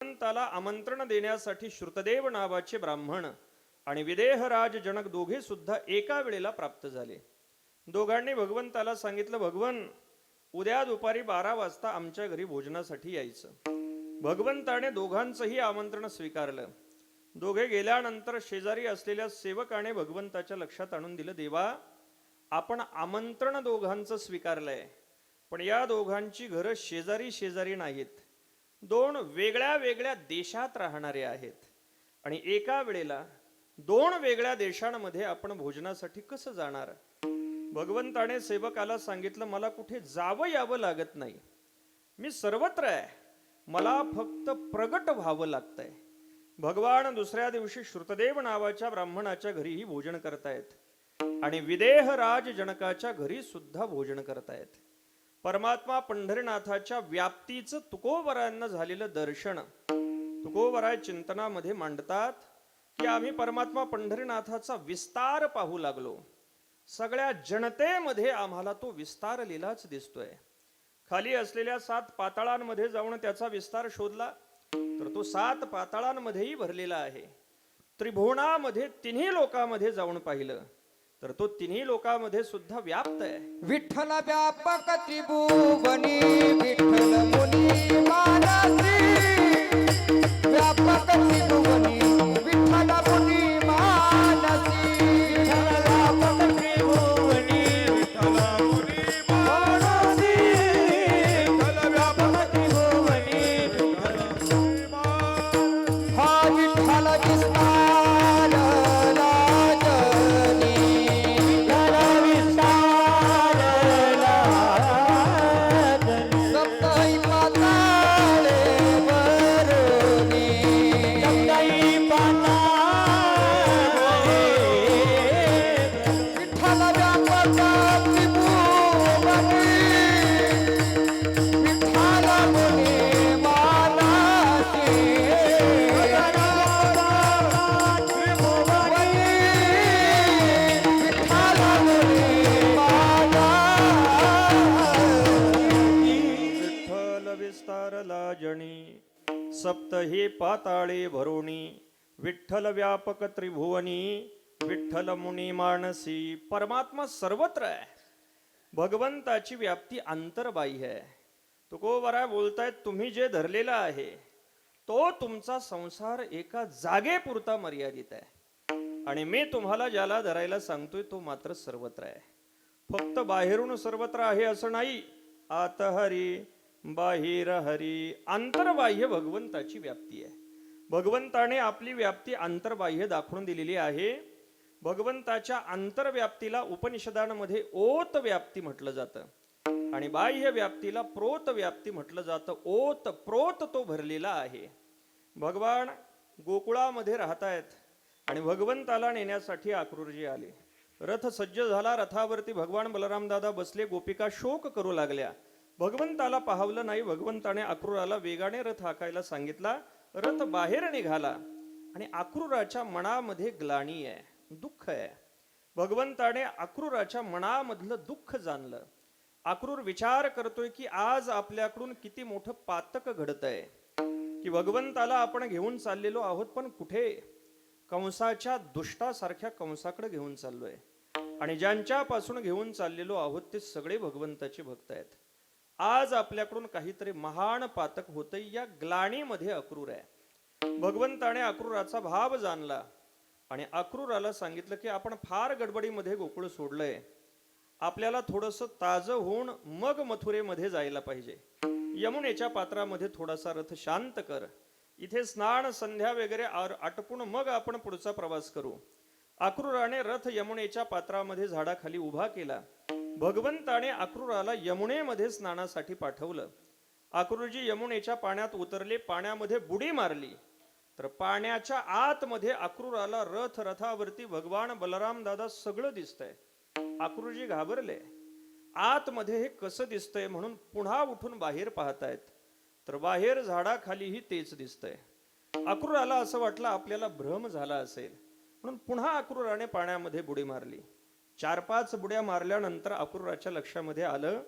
भगवंताला आमंत्रण देण्यासाठी श्रुतदेव नावाचे ब्राह्मण आणि विदेहराज जनक दोघे सुद्धा एका वेळेला प्राप्त झाले. दोघांनी भगवंताला सांगितलं, भगवन उद्या दुपारी 12 वाजता आमच्या घरी भोजनासाठी यायचं. भगवंताने दोघांचंही आमंत्रण स्वीकारलं. दोघे गेल्यानंतर शेजारी असलेल्या सेवकाने भगवंताच्या लक्षात आणून दिलं, देवा आपण आमंत्रण दोघांचं स्वीकारलंय, पण या दोघांची घरं शेजारी शेजारी नाहीत, दोन वेगळ्या वेगळ्या देशात राहणारे आहेत आणि एका वेळेला दोन वेगळ्या देशांमध्ये आपण भोजनासाठी कसं जाणार. भगवंताने सेवकाला सांगितलं, मला कुठे जावं यावं लागत नाही, मी सर्वत्र आहे, मला फक्त प्रगट व्हावं लागतंय. भगवान दुसऱ्या दिवशी श्रुतदेव नावाच्या ब्राह्मणाच्या घरीही भोजन करतायत आणि विदेहराज जनकाच्या घरी सुद्धा भोजन करतायत. परमात्मा पंढरीनाथाच्या व्याप्तीचं तुकोबरायांना झालेलं दर्शन तुकोबराय चिंतनामध्ये मांडतात की आम्ही परमात्मा पंढरीनाथाचा विस्तार पाहू लागलो. सगळ्या जनतेमध्ये आम्हाला तो विस्तार लिलाच दिसतोय. खाली असलेल्या 7 पाताळांमध्ये जाऊन त्याचा विस्तार शोधला तर तो 7 पाताळांमध्येही भरलेला आहे. त्रिभुवनामध्ये तिन्ही लोकांमध्ये जाऊन पाहिलं तर तो तिन्ही लोकांमध्ये सुद्धा व्याप्त आहे. विठ्ठल व्यापक त्रिभुवनी विठ्ठल मुनी मानसी, व्यापक त्रिभुवनी विठ्ठल मुनी मानसी, व्यापक त्रिभुवनी विठ्ठल मुनी मानसी, व्यापक त्रिभुवनी विठ्ठल मुनी मानसी. हा विठ्ठल विस्तार राजनी, विठ्ठल विस्तार राजनी, सप्तही पाताळे वरुनी, सप्तही पाताळे, विठ्ठल व्यापक त्रिभुवनी विठ्ठल मुनी मानसी, विठ्ठल विस्तारला जणी सप्तही पाताळे भरोणी, विठ्ठल व्यापक त्रिभुवनी विठ्ठल मुनी मानसी. परमात्मा सर्वत्र आहे. भगवंताची व्याप्ती अंतर्बाह्य आहे. तुकोबराय बोलतायत, तुम्ही जे धरलेला आहे तो तुमचा संसार एका जागेपुरता मर्यादित आहे आणि मी तुम्हाला ज्याला धरायला सांगतोय तो मात्र सर्वत्र आहे. फक्त बाहेरून सर्वत्र आहे असं नाही. आत हरी बाहेर हरी, अंतर्बाह्य भगवंताची व्याप्ती आहे. भगवंताने आपली व्याप्ती अंतर्बाह्य दाखवून दिलेली आहे. भगवंताच्या अंतर्व्याप्तीला उपनिषदांमध्ये ओत व्याप्ती म्हटलं जातं आणि बाह्य व्याप्तीला प्रोत व्याप्ती म्हटलं जातं. ओत प्रोत तो भरलेला आहे. भगवान गोकुळामध्ये राहतायत आणि भगवंताला नेण्यासाठी आक्रूरजी आले. रथ सज्ज झाला. रथावरती भगवान बलराम दादा बसले. गोपिका शोक करू लागल्या. भगवंताला पाहवलं नाही. भगवंताने आक्रूराला वेगाने रथ हाकायला सांगितला. रथ बाहेर निघाला आणि आक्रूराच्या मनामध्ये ग्लानी आहे, दुःख आहे. भगवंताने आक्रूराच्या मनामधलं दुःख जाणलं. आक्रूर विचार करतोय की आज आपल्याकडून किती मोठं पातक घडतंय की भगवंताला आपण घेऊन चाललेलो आहोत, पण कुठे? कंसाच्या दुष्टासारख्या कंसाकडे घेऊन चाललोय आणि ज्यांच्यापासून घेऊन चाललेलो आहोत ते सगळे भगवंताचे भक्त आहेत. आज आपल्याकडून काहीतरी महान पातक होतंय. या ग्लानीमध्ये अक्रूर आहे. भगवंताने अक्रूराचा भाव जाणला आणि अक्रूराला सांगितलं की आपण फार गडबडीमध्ये गोकुळ सोडलंय, आपल्याला थोडंसं ताजं होऊन मग मथुरेमध्ये जायला पाहिजे. यमुनेच्या पात्रामध्ये थोडासा रथ शांत कर, इथे स्नान संध्या वगैरे आटपून मग आपण पुढचा प्रवास करू. आक्रूराने रथ यमुनेच्या पात्रामध्ये झाडाखाली उभा केला. भगवंताने आक्रूराला यमुनेमध्ये स्नानासाठी पाठवलं. आक्रूरजी यमुनेच्या पाण्यात उतरले. पाण्यामध्ये बुडी मारली तर पाण्याच्या आतमध्ये आक्रूराला रथावरती भगवान बलराम दादा सगळं दिसतंय. आक्रूरजी घाबरले. आतमध्ये हे कसं दिसतंय म्हणून पुन्हा उठून बाहेर पाहतायत तर बाहेर झाडाखालीही तेच दिसतंय. आक्रूराला असं वाटलं आपल्याला भ्रम झाला असेल म्हणून पुन्हा आक्रूराने पाण्यामध्ये बुडी मारली. 4-5 बुड्या मारल्यानंतर आक्रूराच्या लक्षामध्ये आलं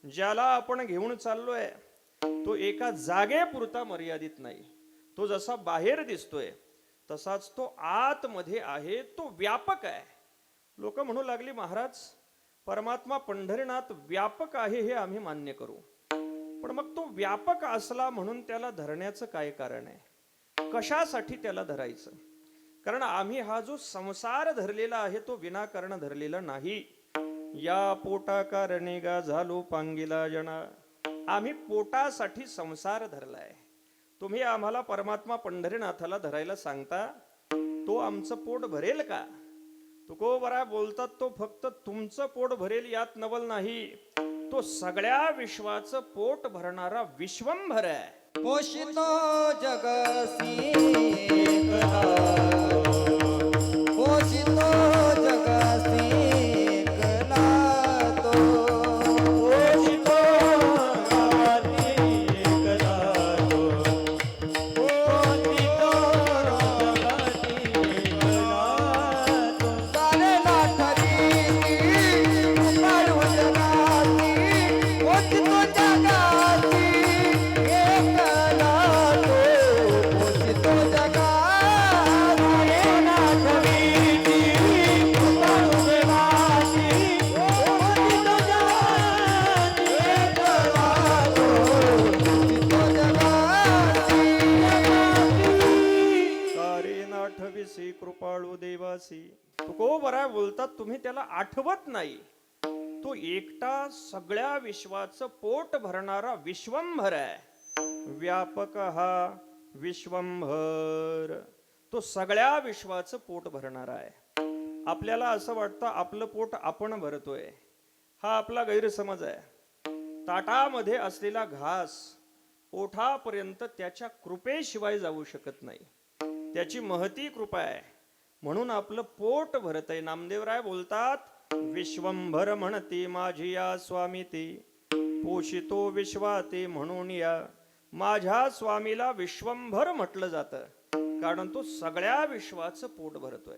ज्याला आपण घेऊन चाललोय तो एका जागेपुरता मर्यादित नाही, तो जसा बाहेर दिसतोय तसाच तो आतमध्ये आहे, तो व्यापक आहे. लोक म्हणू लागली महाराज परमात्मा पंढरीनाथ व्यापक आहे हे आम्ही मान्य करू, पण मग तो व्यापक असला म्हणून त्याला धरण्याचं काय कारण आहे? कशासाठी त्याला धरायचं? कारण आम्ही हा जो संसार धरलेला आहे तो विनाकारण धरलेला नाही. या पोटा कारणे गा झालो पांगिला जना. आम्ही पोटासाठी संसार धरलाय. तुम्ही आम्हाला परमात्मा पंढरीनाथाला धरायला सांगता, तो आमचं पोट भरेल का? तुकोबरा बोलतात तो फक्त तुमचं पोट भरेल यात नवल नाही, तो सगळ्या विश्वाचं पोट भरणारा विश्वंभर आहे. पोषितो जगसी एकला, पोषितो जगसी एकला तो. पोषितो जगाती एकला तो, पोषितो जगाती एकला तो. सारे नाठरी कृपाळू जगासी, पोषितो जगासी एकला तो. पोषितो जगासी नाठरी कृपाळू जगासी, पोषितो जगासी एकला तो. पोषितो जगासी सारे नाठविसी कृपाळू देवासी. तुकोबरा बोलतात तुम्ही त्याला आठवत नाही, तो एकटा सगळ्या विश्वाचं पोट भरणारा विश्वंभर आहे. व्यापक हा विश्वंभर, तो सगळ्या विश्वाचं पोट भरणारा आहे. आपल्याला असं वाटतं आपलं पोट आपण भरतोय, हा आपला गैरसमज आहे. ताटामध्ये असलेला घास ओठापर्यंत त्याच्या कृपेशिवाय जाऊ शकत नाही. त्याची महती कृपा आहे म्हणून आपलं पोट भरत आहे. नामदेवराय बोलतात विश्वंभर म्हणती माझी या स्वामी ती, पोषितो विश्वाते म्हणून या. माझ्या स्वामीला विश्वंभर म्हटलं जातं कारण तो सगळ्या विश्वाचं पोट भरतोय.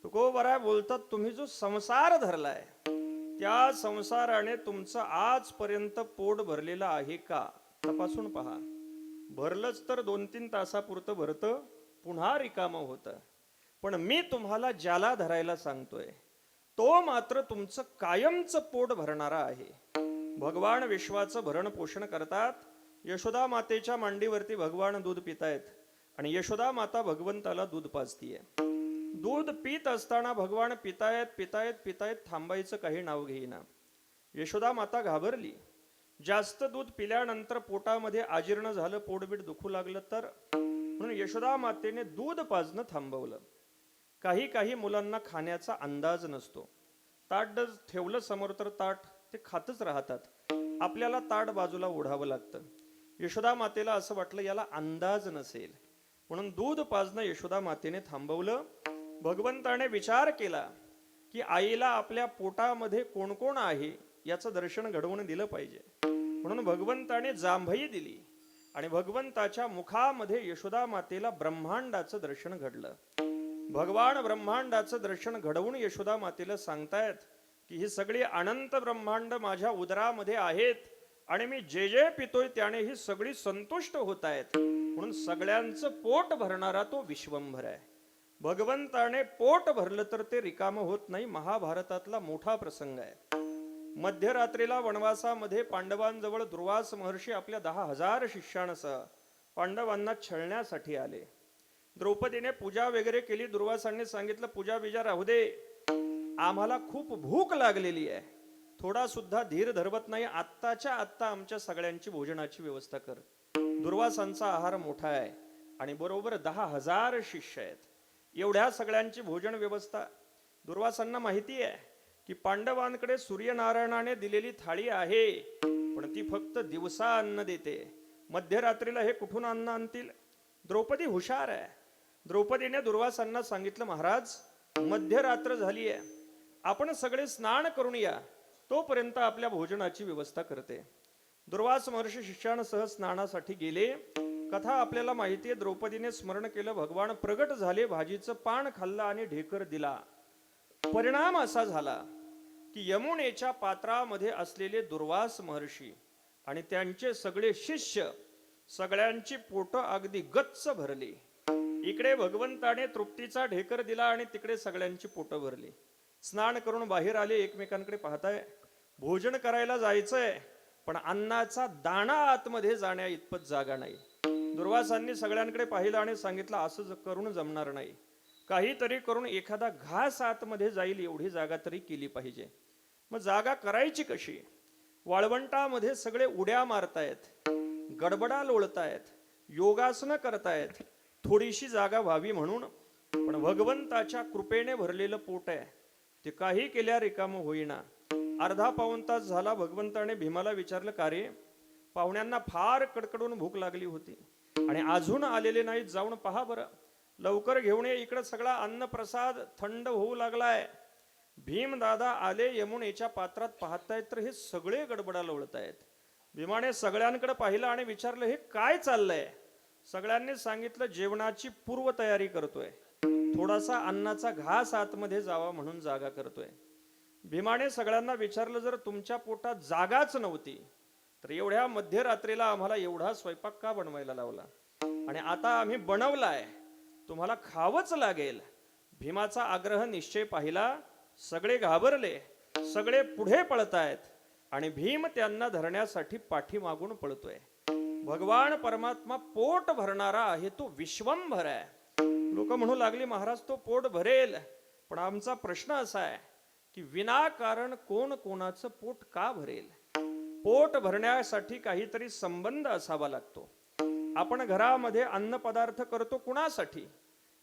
तुकोबराय बोलतात तुम्ही जो संसार धरलाय त्या संसाराने तुमचं आजपर्यंत पोट भरलेलं आहे का तपासून पहा. भरलंच तर 2-3 तासापुरतं भरतं, पुन्हा रिकामं होतं. पण मी तुम्हाला ज्याला धरायला सांगतोय तो मात्र तुमचं कायमचं पोट भरणारा आहे. भगवान विश्वाचं भरण पोषण करतात. यशोदा मातेच्या मांडीवरती भगवान दूध पितायत आणि यशोदा माता भगवंताला दूध पाजतीये. दूध पित असताना भगवान पितायत पितायत पितायत थांबायचं काही नाव घेईना. यशोदा माता घाबरली. जास्त दूध पिल्यानंतर पोटामध्ये आजीर्ण झालं, पोटबीट दुखू लागलं तर, म्हणून यशोदा मातेने दूध पाजणं थांबवलं. काही काही मुलांना खाण्याचा अंदाज नसतो. ताट ठेवलं समोर तर ताट ते खातच राहतात. आपल्याला ताट बाजूला ओढावं लागतं. यशोदा मातेला असं वाटलं याला अंदाज नसेल म्हणून दूध पाजणं यशोदा मातेने थांबवलं. भगवंताने विचार केला की आईला आपल्या पोटामध्ये कोण कोण आहे याचं दर्शन घडवून दिलं पाहिजे. म्हणून भगवंताने जांभई दिली आणि भगवंताच्या मुखामध्ये यशोदा मातेला ब्रह्मांडाचं दर्शन घडलं. भगवान ब्रह्मांडाचं दर्शन घडवून यशोदा मातेला सांगतायत की ही सगळी अनंत ब्रह्मांड माझ्या उदरामध्ये आहेत आणि मी जे जे पितोय त्याने ही सगळी संतुष्ट होत आहेत. म्हणून सगळ्यांचं पोट भरणारा तो विश्वंभर आहे. भगवंताने पोट भरलं तर ते रिकामं होत नाही. महाभारतातला मोठा प्रसंग आहे. मध्यरात्रीला वनवासामध्ये पांडवांजवळ दुर्वास महर्षी आपल्या 10,000 शिष्यांसह पांडवांना छळण्यासाठी आले. द्रौपदीने पूजा वगैरे केली. दुर्वासांनी सांगितलं पूजा बिजा राहू दे, आम्हाला खूप भूक लागलेली आहे, थोडा सुद्धा धीर धरवत नाही, आत्ताच्या आत्ता आमच्या सगळ्यांची भोजनाची व्यवस्था कर. दुर्वासांचा आहार मोठा आहे आणि बरोबर 10,000 शिष्य आहेत. एवढ्या सगळ्यांची भोजन व्यवस्था. दुर्वासांना माहिती आहे की पांडवांकडे सूर्यनारायणाने दिलेली थाळी आहे पण ती फक्त दिवसा अन्न देते, मध्यरात्रीला हे कुठून अन्न आणतील. द्रौपदी हुशार आहे. द्रौपदीने दुर्वासांना सांगितलं महाराज मध्यरात्र झाली आहे, आपण सगळे स्नान करून या, तोपर्यंत आपल्या भोजनाची व्यवस्था करते. दुर्वास महर्षी शिष्यांसह स्नानासाठी गेले. कथा आपल्याला माहिती आहे. द्रौपदीने स्मरण केलं, भगवान प्रगट झाले, भाजीचं पान खाल्लं आणि ढेकर दिला. परिणाम असा झाला की यमुनेच्या पात्रामध्ये असलेले दुर्वास महर्षी आणि त्यांचे सगळे शिष्य सगळ्यांची पोट अगदी गच्च भरली. इकडे भगवंताने तृप्तीचा ढेकर दिला आणि तिकडे सगळ्यांची पोट भरली. स्नान करून बाहेर आले, एकमेकांकडे पाहताय. भोजन करायला जायचंय, पण अन्नाचा दाणा आतमध्ये जाण्या इतपत जागा नाही. दुर्वासांनी सगळ्यांकडे पाहिलं आणि सांगितलं, असं करून जमणार नाही. काहीतरी करून एखादा घास आतमध्ये जाईल एवढी जागा तरी केली पाहिजे. मग जागा करायची कशी? वाळवंटामध्ये सगळे उड्या मारतायत, गडबडा लोळतायत, योगासनं करतायत, थोडीशी जागा व्हावी म्हणून. पण भगवंताच्या कृपेने भरलेलं पोट आहे, ते काही केल्या रिकामं होईना. अर्धा पाऊण तास झाला. भगवंताने भीमाला विचारलं, का रे, पाहुण्यांना फार कडकडून भूक लागली होती आणि अजून आलेले नाहीत, जाऊन पहा बरं, लवकर घेऊन ये. इकडं सगळा अन्नप्रसाद थंड होऊ लागलाय. भीम दादा आले, यमुनेच्या पात्रात पाहतायत तर हे सगळे गडबडा लोळतायत. भीमाने सगळ्यांकडे पाहिलं आणि विचारलं, हे काय चाललंय? सगळ्यांनी सांगितलं, जेवणाची पूर्वतयारी करतोय, थोडासा अन्नाचा घास आतमध्ये जावा म्हणून जागा करतोय. भीमाने सगळ्यांना विचारलं, जर तुमच्या पोटात जागाच नव्हती तर एवढ्या मध्यरात्रीला आम्हाला एवढा स्वयंपाक का बनवायला लावला? आणि आता आम्ही बनवलाय, तुम्हाला खावंच लागेल. भीमाचा आग्रह निश्चय पाहिला. सगळे घाबरले, सगळे पुढे पळतायत आणि भीम त्यांना धरण्यासाठी पाठीमागून पळतोय. भगवान परमात्मा पोट भरणारा आहे, तो विश्वंभर आहे. लोक म्हणू लागली, महाराज तो पोट भरेल, पण आमचा प्रश्न असा आहे की विनाकारण कोण कोणाचं पोट का भरेल? पोट भरण्यासाठी काहीतरी संबंध असावा लागतो. आपण घरामध्ये अन्न पदार्थ करतो कुणासाठी?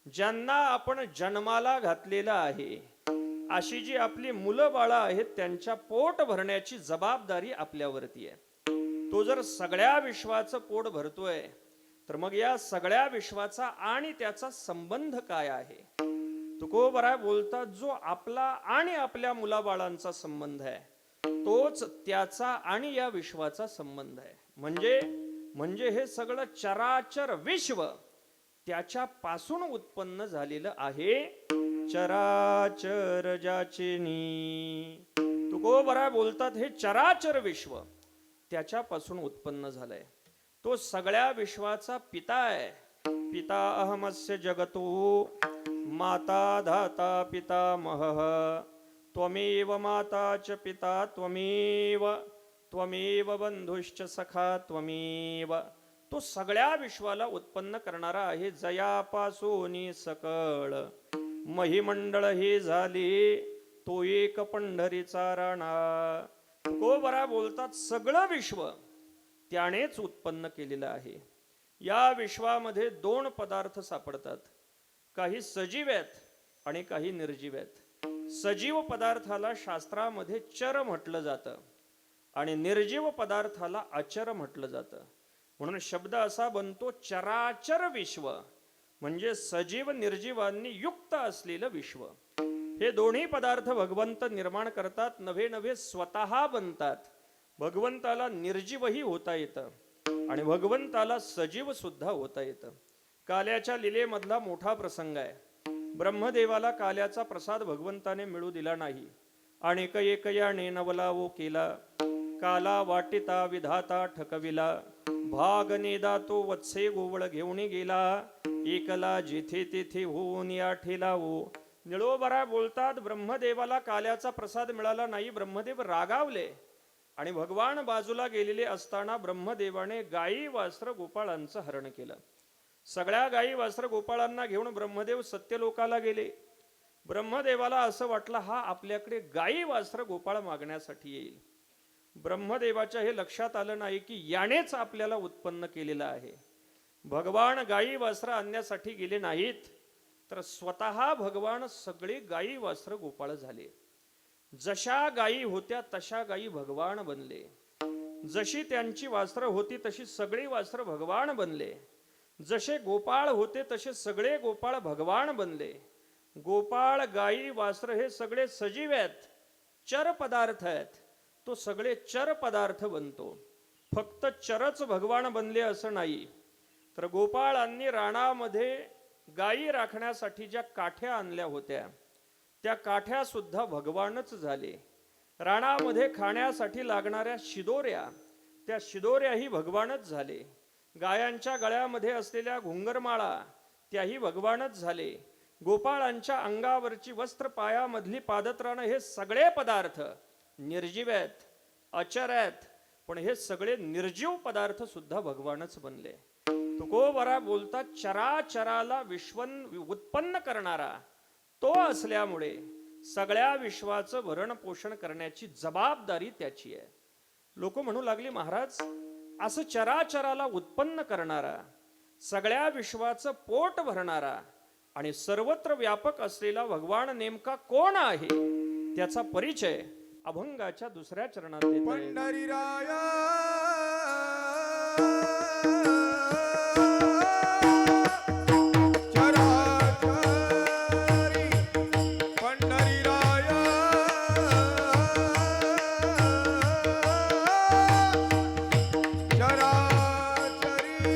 ज्यांना आपण जन्माला घातलेलं आहे. अशी जी आपली मुलं बाळं आहेत त्यांच्या पोट भरण्याची जबाबदारी आपल्यावरती आहे. तो जर सगळ्या विश्वाचं पोट भरतोय तर मग या सगळ्या विश्वाचा आणि त्याचा संबंध काय आहे? तुकोबरा बोलतात, जो आपला आणि आपल्या मुलाबाळांचा संबंध आहे तोच त्याचा आणि या विश्वाचा संबंध आहे. म्हणजे हे सगळं चराचर विश्व त्याच्यापासून उत्पन्न झालेलं आहे. चराचर ज्याचे नी, तुकोबरा बोलतात, हे चराचर विश्व त्याच्यापासून उत्पन्न झालंय. तो सगळ्या विश्वाचा पिता आहे. पिता अहमस्य जगतो, माता धाता पितामहः, त्वमेव माता च पिता त्वमेव, त्वमेव बंधुश्च सखा त्वमेव. तो सगळ्या विश्वाला उत्पन्न करणारा आहे. जयापासून सकळ महिमंडळ हे झाले, तो एक पंढरीचा राणा. तुकोबरा बोलतात, सगळं विश्व त्यानेच उत्पन्न केलेलं आहे. या विश्वामध्ये दोन पदार्थ सापडतात, काही सजीव आहेत आणि काही निर्जीव आहेत. सजीव पदार्थाला शास्त्रामध्ये चर म्हटलं जातं आणि निर्जीव पदार्थाला अचर म्हटलं जातं. म्हणून शब्द असा बनतो, चराचर विश्व म्हणजे सजीव निर्जीवांनी युक्त असलेलं विश्व. हे दोन्ही पदार्थ भगवंत निर्माण करतात, नव्हे नव्हे स्वतः बनतात. भगवंताला निर्जीवही होता येतं आणि भगवंताला सजीव सुद्धा होता येतं. काल्याच्या लीलेमधला मोठा प्रसंग आहे. ब्रह्मदेवाला काल्याचा प्रसाद भगवंताने मिळू दिला नाही आणि एकयाने नवलावो केला. काला वाटिता विधाता ठकविला, भाग नेदा तो वत्से गोवळ घेऊन गेला. एकला जेथे तेथे होऊन या ठेलावो. निळोबरा बोलतात, ब्रह्मदेवाला काल्याचा प्रसाद मिळाला नाही. ब्रह्मदेव रागावले आणि भगवान बाजूला गेलेले असताना ब्रह्मदेवाने गायी वास्त्र गोपाळांचं हरण केलं. सगळ्या गायी वास्त्र गोपाळांना घेऊन ब्रह्मदेव सत्यलोकाला गेले. ब्रह्मदेवाला असं वाटलं, हा आपल्याकडे गायी वास्त्र गोपाळ मागण्यासाठी येईल. ब्रह्मदेवाच्या हे लक्षात आलं नाही की यानेच आपल्याला उत्पन्न केलेलं आहे. भगवान गायी वस्त्र आणण्यासाठी गेले नाहीत, तर स्वतः भगवान सगळे गायी वस्त्र गोपाळ झाले. जशा गायी होत्या तशा गायी भगवान बनले. जशी त्यांची वस्त्र होती तशी सगळी वस्त्र भगवान बनले. जसे गोपाळ होते तसे सगळे गोपाळ भगवान बनले. गोपाळ, गायी, वस्त्र हे सगळे सजीव आहेत, चर पदार्थ आहेत. तो सगळे चर पदार्थ बनतो. फक्त चरच भगवान बनले असं नाही, तर गोपाळांनी राणामध्ये गायी राखण्यासाठी ज्या काठ्या आणल्या होत्या त्या काठ्या सुद्धा भगवानच झाले. राणामध्ये खाण्यासाठी लागणाऱ्या शिदोऱ्या, त्या शिदोऱ्याही भगवानच झाले. गायांच्या गळ्यामध्ये असलेल्या घुंगरमाळा त्याही भगवानच झाले. गोपाळांच्या अंगावरची वस्त्र, पायामधली पादत्राणं, हे सगळे पदार्थ निर्जीव आहेत, अचर आहेत, पण हे सगळे निर्जीव पदार्थ सुद्धा भगवानच बनले. तुकोबरा बोलतात, चराचराला उत्पन्न करणारा तो असल्यामुळे सगळ्या विश्वाचं भरण पोषण करण्याची जबाबदारी त्याची आहे. लोक म्हणू लागली, महाराज असं चराचराला उत्पन्न करणारा, सगळ्या विश्वाचं पोट भरणारा आणि सर्वत्र व्यापक असलेला भगवान नेमका कोण आहे, त्याचा परिचय अभंगाच्या दुसऱ्या चरणात देता येईल. पंढरीराया चराचरी पंढरीराया चराचरी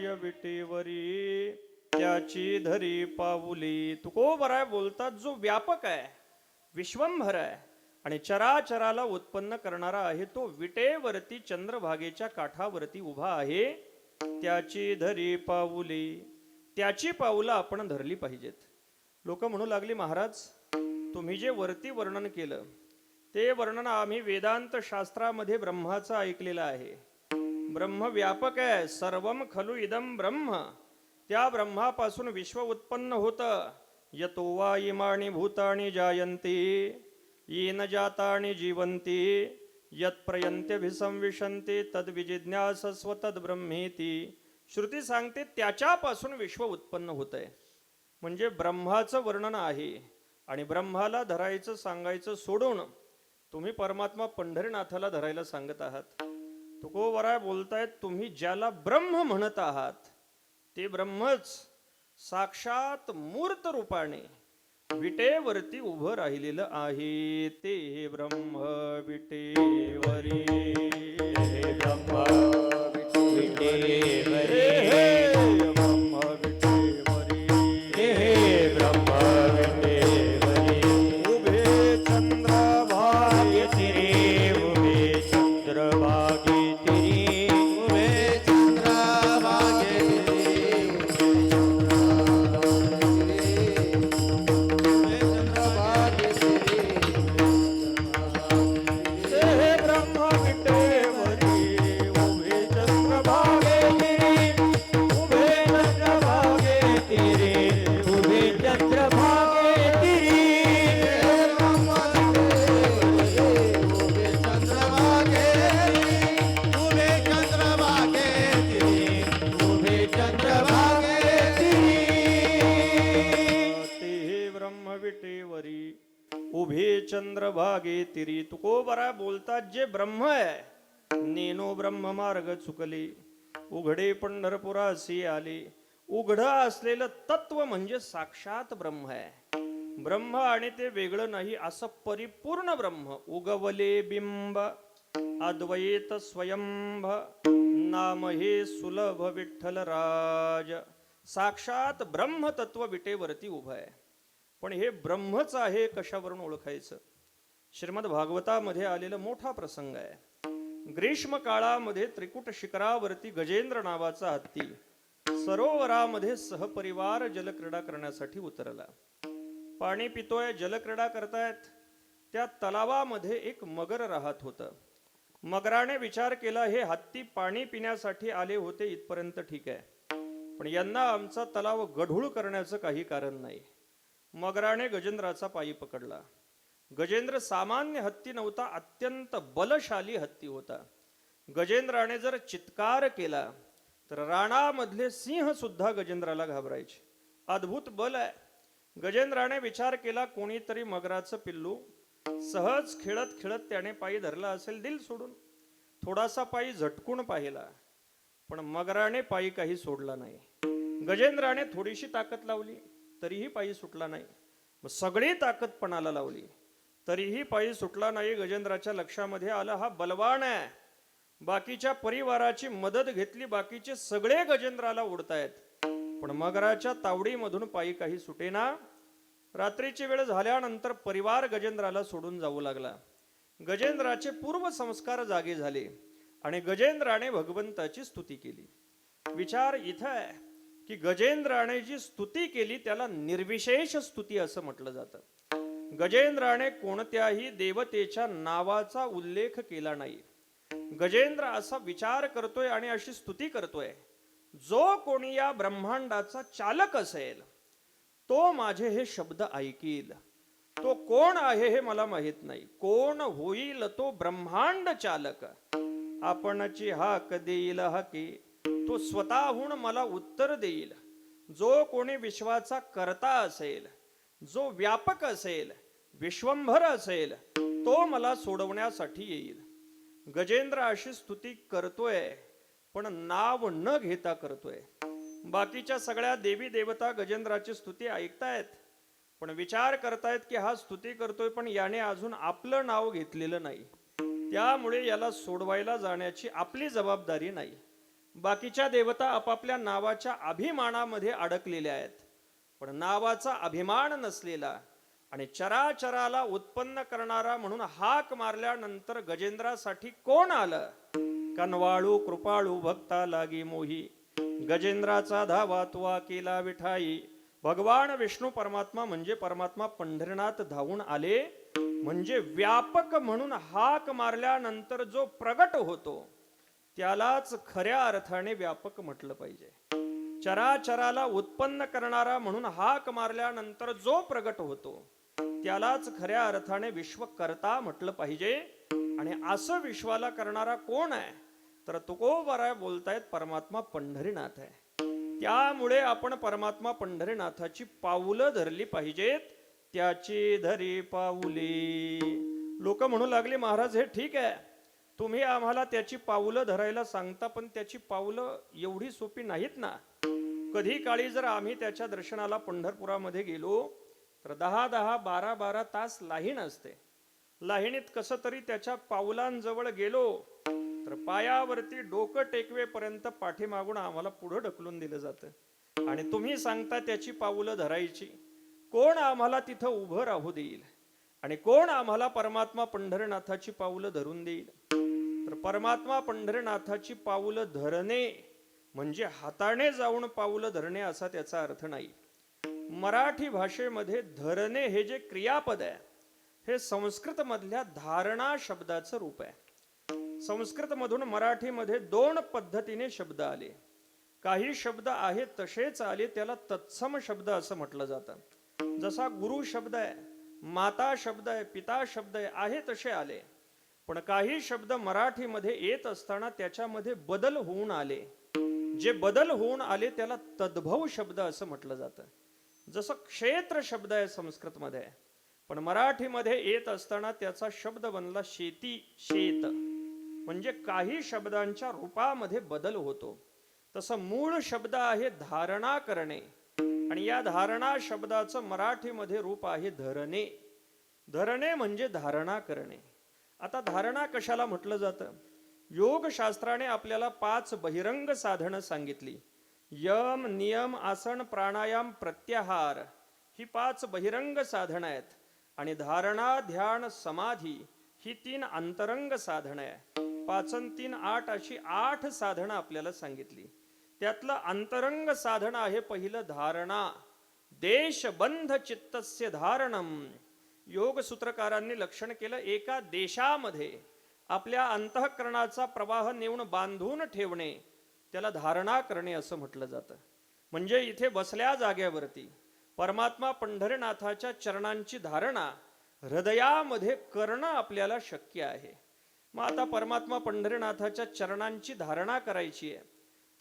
विटेवर विटेवरी त्याची धरी पाऊली. तुकोबराय बोलतात, जो व्यापक आहे, विश्वंभर आहे आणि चराचराला उत्पन्न करणारा आहे, तो विटेवरती चंद्रभागेच्या काठावरती उभा आहे. त्याची धरी पाऊली, त्याची पाऊलं आपण धरली पाहिजेत. लोक म्हणू लागली, महाराज तुम्ही जे वरती वर्णन केलं ते वर्णन आम्ही वेदांत शास्त्रामध्ये ब्रह्माचं ऐकलेलं आहे. ब्रह्म व्यापक आहे, सर्वम खलु इदम ब्रह्म. त्या ब्रह्मापासून विश्व उत्पन्न होतं. यतो वा इमानी भूतानी जायन्ते येन जातानि जीवन्ति यत्प्रयन्त्यभिसंविशन्ते तद्विजिज्ञासस्व तद्ब्रह्मेति. श्रुती सांगते त्याच्यापासून विश्व उत्पन्न होतंय. म्हणजे ब्रह्माचं वर्णन आहे आणि ब्रह्माला धरायचं सांगायचं सोडून तुम्ही परमात्मा पंढरीनाथाला धरायला सांगत आहात. तुकोबराय बोलतायत, तुम्ही ज्याला ब्रह्म म्हणत आहात ते ब्रह्मच साक्षात मूर्त रूपाने विटेवरती उभं राहिलेलं आहे. ते ब्रह्म विटेवरी, ब्रह्म विटेवरी, ब्रह्म विटेवरी, ब्रह्म विटेवरी. उभे चंद्रभागे तिरी, उभे चंद्रभागे तिरी, उभे चंद्रभागे उभे चंद्रभागे तिरी. तुकोबरा बोलतात, जे ब्रह्म आहे नेनो ब्रह्म मार्ग चुकले, उघडे पंढरपुरासी आले. उघड असलेलं तत्व म्हणजे साक्षात ब्रह्म आहे. ब्रह्म आणि ते वेगळं नाही असं परिपूर्ण ब्रह्म. उगवले बिंब अद्वैत स्वयंभ, नाम हे सुलभ विठ्ठल राज. साक्षात ब्रह्म तत्व विटेवरती उभं आहे. पण हे ब्रह्मच आहे कशावरून ओळखायचं? श्रीमद भागवतामध्ये आलेला मोठा प्रसंग आहे. ग्रीष्म काळामध्ये त्रिकुट शिखरावरती गजेंद्र नावाचा हत्ती सरोवरामध्ये सहपरिवार जलक्रीडा करण्यासाठी उतरला. पाणी पितोय, जलक्रीडा करतायत. त्या तलावामध्ये एक मगर राहत होतं. मगराने विचार केला, हे हत्ती पाणी पिण्यासाठी आले होते इथपर्यंत ठीक आहे, पण यांना आमचा तलाव गढूळ करण्याचं काही कारण नाही. मगराने गजेंद्राचा पायी पकडला. गजेंद्र सामान्य हत्ती नव्हता, अत्यंत बलशाली हत्ती होता. गजेंद्राने जर चित्कार केला तर राणामधले सिंह सुद्धा गजेंद्राला घाबरायचे. अद्भुत बल आहे. गजेंद्राने विचार केला, कोणीतरी मगराचं पिल्लू सहज खेळत खेळत त्याने पायी धरला असेल, दिल सोडून. थोडासा पायी झटकून पाहिला, पण मगराने पायी काही सोडला नाही. गजेंद्राने थोडीशी ताकद लावली तरीही पायी सुटला नाही. मग सगळी ताकद पणाला लावली तरीही पायी सुटला नाही. गजेंद्राच्या लक्षामध्ये आलं, हा बलवान आहे. बाकीच्या परिवाराची मदत घेतली, बाकीचे सगळे गजेंद्राला ओढतायत, पण मगराच्या तावडीमधून पायी काही सुटेना. रात्रीची वेळ झाल्यानंतर परिवार गजेंद्राला सोडून जाऊ लागला. गजेंद्राचे पूर्व संस्कार जागे झाले आणि गजेंद्राने भगवंताची स्तुती केली. विचार इथं आहे की गजेंद्राने जी स्तुती केली त्याला निर्विशेष स्तुती असं म्हटलं जातं. गजेंद्राने कोणत्याही देवतेच्या नावाचा उल्लेख केला नाही. गजेंद्र असा विचार करतोय आणि अशी स्तुती करतोय, जो कोणी या ब्रह्मांडाचा चालक असेल तो माझे हे शब्द ऐकील. तो कोण आहे हे मला माहित नाही. कोण होईल तो ब्रह्मांड चालक. आपणची हाक देईल हाके, तो स्वतःहून मला उत्तर देईल. जो कोणी विश्वाचा कर्ता असेल, जो व्यापक असेल, विश्वंभर असेल, तो मला सोडवण्यासाठी येईल. गजेंद्र अशी स्तुती करतोय, पण नाव न घेता करतोय. बाकीच्या सगळ्या देवी देवता गजेंद्राची स्तुती ऐकतायत, पण विचार करतायत की हा स्तुती करतोय पण याने अजून आपलं नाव घेतलेलं नाही, त्यामुळे याला सोडवायला जाण्याची आपली जबाबदारी नाही. बाकीच्या देवता आपापल्या नावाच्या अभिमानामध्ये अडकलेल्या आहेत, पण नावाचा अभिमान नसलेला आणि चराचराला उत्पन्न करणारा म्हणून हाक मारल्यानंतर गजेंद्रासाठी कोण आलं? कनवाळू कृपाळू भक्ता लागी मोही, गजेंद्राचा धावा तुवा केला विठाई. भगवान विष्णू परमात्मा म्हणजे परमात्मा पंढरीनाथ धावून आले. म्हणजे व्यापक म्हणून हाक मारल्यानंतर जो प्रगट होतो त्यालाच खऱ्या अर्थाने व्यापक म्हटलं पाहिजे. चराचराला उत्पन्न करणारा म्हणून हाक मारल्यानंतर जो प्रगट होतो त्यालाच खऱ्या अर्थाने विश्वकर्ता म्हटलं पाहिजे. आणि असं विश्वाला करणारा कोण आहे? तर तुकोबराय बोलतायत परमात्मा पंढरीनाथ आहे. त्यामुळे आपण परमात्मा पंढरीनाथाची पाऊलं धरली पाहिजेत. त्याची धरी पाऊले. लोक म्हणू लागले, महाराज हे ठीक आहे, तुम्ही आम्हाला त्याची पाऊलं धरायला सांगता, पण त्याची पाऊलं एवढी सोपी नाहीत ना. कधी काळी जर आम्ही त्याच्या दर्शनाला पंढरपुरामध्ये गेलो तर 10-10, 12-12 तास लाहीण असते. लाहिणीत कसं तरी त्याच्या पावलांजवळ गेलो तर पायावरती डोकं टेकवेपर्यंत पाठीमागून आम्हाला पुढं ढकलून दिलं जातं आणि तुम्ही सांगता त्याची पाऊलं धरायची. कोण आम्हाला तिथं उभं राहू देईल आणि कोण आम्हाला परमात्मा पंढरीनाथाची पाऊलं धरून देईल? तर परमात्मा पंढरीनाथाची पाऊलं धरणे म्हणजे हाताने जाऊन पाऊलं धरणे असा त्याचा अर्थ नाही. मराठी भाषेमध्ये धरणे हे जे क्रियापद आहे हे संस्कृत मधल्या धारणा शब्दाचं रूप आहे. संस्कृत मधून मराठीमध्ये 2 पद्धतीने शब्द आले. काही शब्द आहेत तसेच आले, त्याला तत्सम शब्द असं म्हटलं जातं. जसा गुरु शब्द आहे, माता शब्द आहे, पिता शब्द आहे तसे आले. पण काही शब्द मराठीमध्ये येत असताना त्याच्यामध्ये बदल होऊन आले. जे बदल होऊन आले त्याला तद्भव शब्द असं म्हटलं जातं. जसं क्षेत्र शब्द आहे संस्कृत मध्ये, पण मराठीमध्ये येत असताना त्याचा शब्द बनला शेती, शेत. म्हणजे काही शब्दांच्या रूपामध्ये बदल होतो. तसं मूळ शब्द आहे धारणा करणे आणि या धारणा शब्दाचं मराठीमध्ये रूप आहे धरणे. धरणे म्हणजे धारणा करणे. आता धारणा कशाला म्हटलं जातं? योग शास्त्राने आपल्याला 5 बहिरंग साधनं सांगितली. यम, नियम, आसन, प्राणायाम, प्रत्याहार ही 5 बहिरंग साधनं आहेत आणि धारणा ध्यान समाधी ही 3 अंतरंग साधनं आहे. 5 अन् 3 8 अशी 8 साधनं आपल्याला सांगितली. त्यातलं अंतरंग साधन आहे पहिलं धारणा. देशबंध चित्तस्य धारणम. योग सूत्रकारांनी लक्षण केलं, एका देशामध्ये आपल्या अंतःकरणाचा प्रवाह नेऊन बांधून ठेवणे त्याला धारणा करणे असं म्हटलं जातं. म्हणजे इथे बसल्या जाग्यावरती परमात्मा पंढरीनाथाच्या चरणांची धारणा हृदयामध्ये करणं आपल्याला शक्य आहे. मग आता परमात्मा पंढरीनाथाच्या चरणांची धारणा करायची आहे,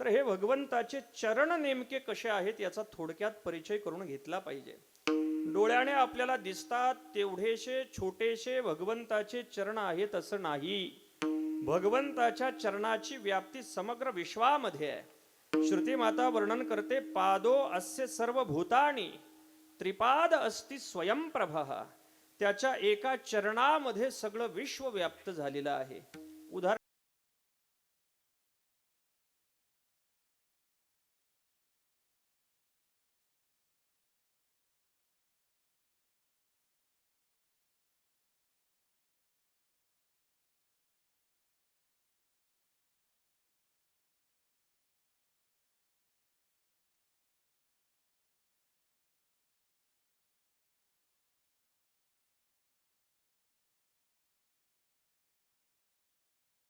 तर हे भगवंताचे चरण नेमके कसे आहेत याचा थोडक्यात परिचय करून घेतला पाहिजे. डोळ्याने आपल्याला दिसतात तेवढेशे छोटेशे भगवंताचे चरण आहेत असं नाही. भगवंताच्या चरणाची व्याप्ती समग्र विश्वामध्ये आहे. श्रुती माता वर्णन करते, पादो अस्य सर्व भूतानी त्रिपाद अस्ति स्वयंप्रभः. त्याच्या एका चरणामध्ये सगळं विश्व व्याप्त झालेलं आहे. उदाहरण